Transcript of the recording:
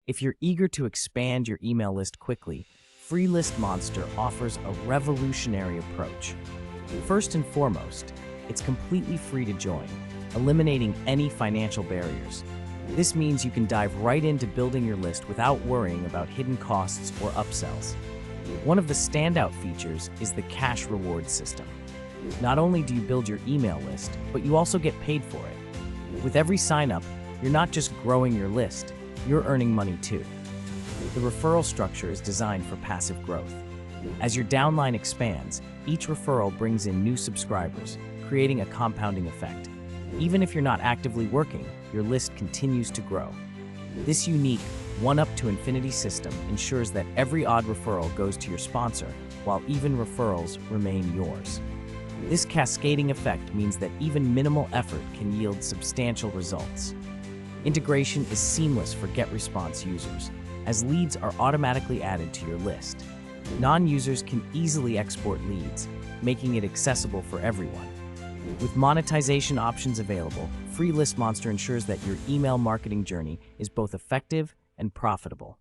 If you're eager to expand your email list quickly, Free List Monster offers a revolutionary approach. First and foremost, it's completely free to join, eliminating any financial barriers. This means you can dive right into building your list without worrying about hidden costs or upsells. One of the standout features is the cash reward system. Not only do you build your email list, but you also get paid for it. With every sign-up, you're not just growing your list, you're earning money too. The referral structure is designed for passive growth. As your downline expands, each referral brings in new subscribers, creating a compounding effect. Even if you're not actively working, your list continues to grow. This unique one-up-to-infinity system ensures that every odd referral goes to your sponsor, while even referrals remain yours. This cascading effect means that even minimal effort can yield substantial results. Integration is seamless for GetResponse users, as leads are automatically added to your list. Non-users can easily export leads, making it accessible for everyone. With monetization options available, Free List Monster ensures that your email marketing journey is both effective and profitable.